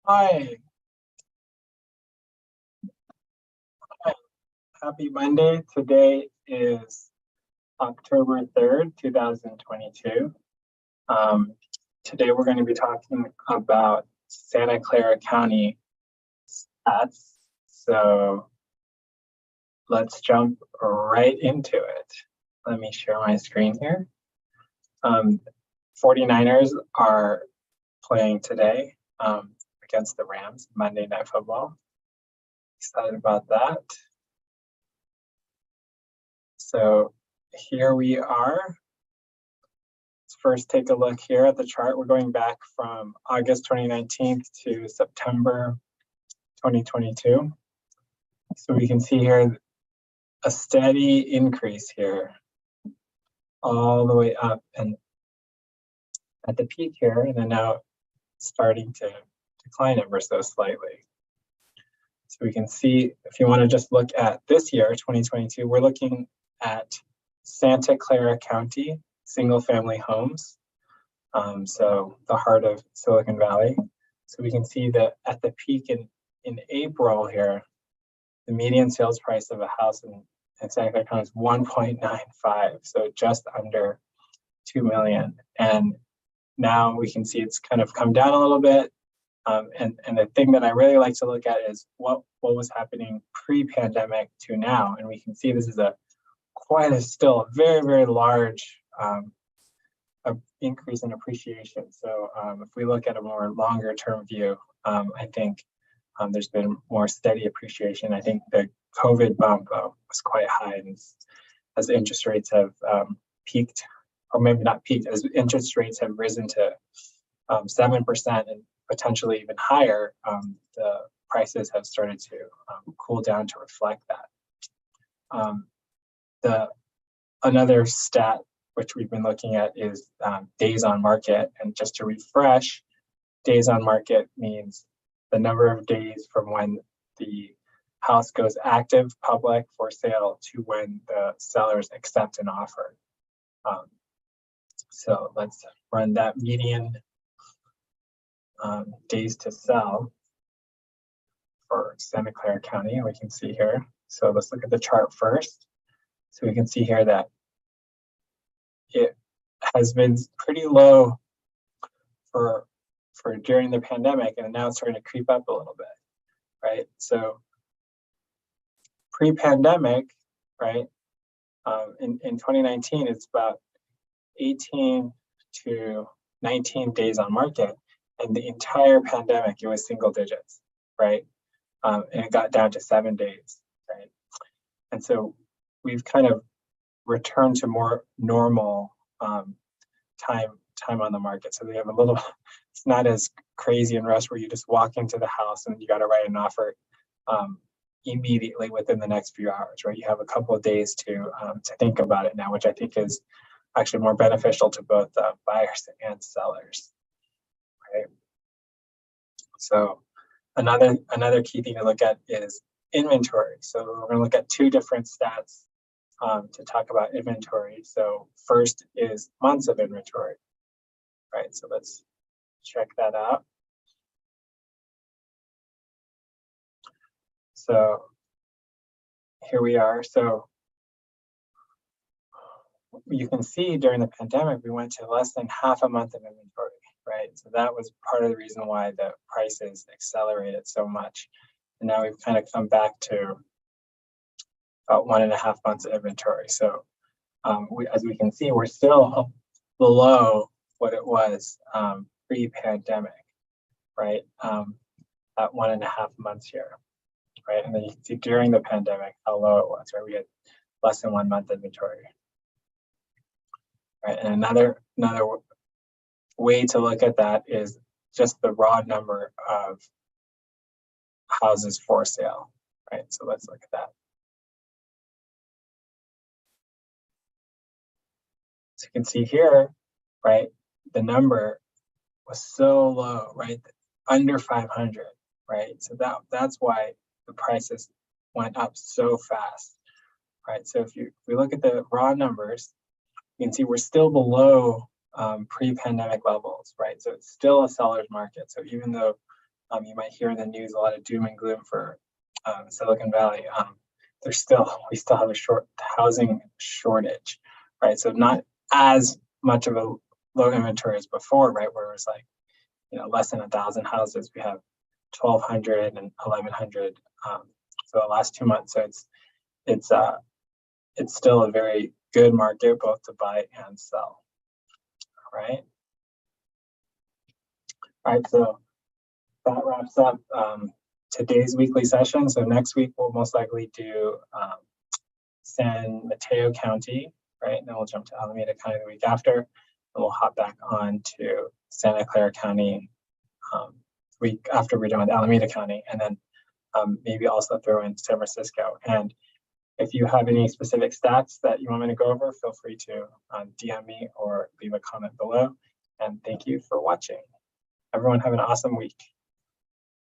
Hi, hi, happy Monday. Today is October 3rd, 2022. Um, Today we're going to be talking about Santa Clara County stats. So let's jump right into it. Let me share my screen here. 49ers are playing today against the Rams, Monday Night Football. Excited about that. So here we are. Let's first take a look here at the chart. We're going back from August 2019 to September 2022. So we can see here a steady increase here all the way up and at the peak here, and then now starting to decline ever so slightly. So we can see, if you want to just look at this year, 2022, we're looking at Santa Clara County single family homes. So the heart of Silicon Valley. So we can see that at the peak in April here, the median sales price of a house in Santa Clara County is 1.95, so just under 2 million. And now we can see it's kind of come down a little bit. And the thing that I really like to look at is what was happening pre-pandemic to now. And we can see this is still a very, very large increase in appreciation. So if we look at a more longer term view, I think there's been more steady appreciation. I think the COVID bump was quite high, and as interest rates have peaked, or maybe not peaked, as interest rates have risen to 7% and potentially even higher, the prices have started to cool down to reflect that. Another stat which we've been looking at is days on market. And just to refresh, days on market means the number of days from when the house goes active, public, for sale to when the sellers accept an offer. So let's run that median days to sell for Santa Clara County, and we can see here. So let's look at the chart first. So we can see here that it has been pretty low for during the pandemic, and now it's starting to creep up a little bit, right? So pre-pandemic, right, in 2019, it's about 18 to 19 days on market, and the entire pandemic, it was single digits, right? And it got down to 7 days, right? And so we've kind of returned to more normal time on the market. So we have it's not as crazy and rush where you just walk into the house and you got to write an offer immediately within the next few hours, right? You have a couple of days to think about it now, which I think is actually more beneficial to both buyers and sellers, right? So another key thing to look at is inventory. So we're going to look at two different stats to talk about inventory. So first is months of inventory, right? So let's check that out. So here we are. So you can see during the pandemic, we went to less than half a month of inventory, right? So that was part of the reason why the prices accelerated so much. And now we've kind of come back to about 1.5 months of inventory. So as we can see, we're still below what it was pre-pandemic, right? At 1.5 months here, right? And then you can see during the pandemic how low it was, right? We had less than 1 month inventory, right? And another way to look at that is just the raw number of houses for sale, right? So let's look at that. So you can see here, right, the number was so low, right, under 500, right? So that's why the prices went up so fast, right? So if we look at the raw numbers, you can see we're still below pre-pandemic levels, right? So it's still a seller's market. So even though You might hear in the news a lot of doom and gloom for Silicon Valley. We still have a housing shortage, right? So not as much of a low inventory as before, right? Where it was like, less than 1,000 houses. We have 1,200 and 1,100. So the last 2 months. So it's still a very good market both to buy and sell, right? All right, so that wraps up today's weekly session. So next week we'll most likely do San Mateo County, right? And then we'll jump to Alameda County the week after, and we'll hop back on to Santa Clara County week after we're done with Alameda County, and then maybe also throw in San Francisco. And if you have any specific stats that you want me to go over, feel free to DM me or leave a comment below. And thank you for watching. Everyone have an awesome week.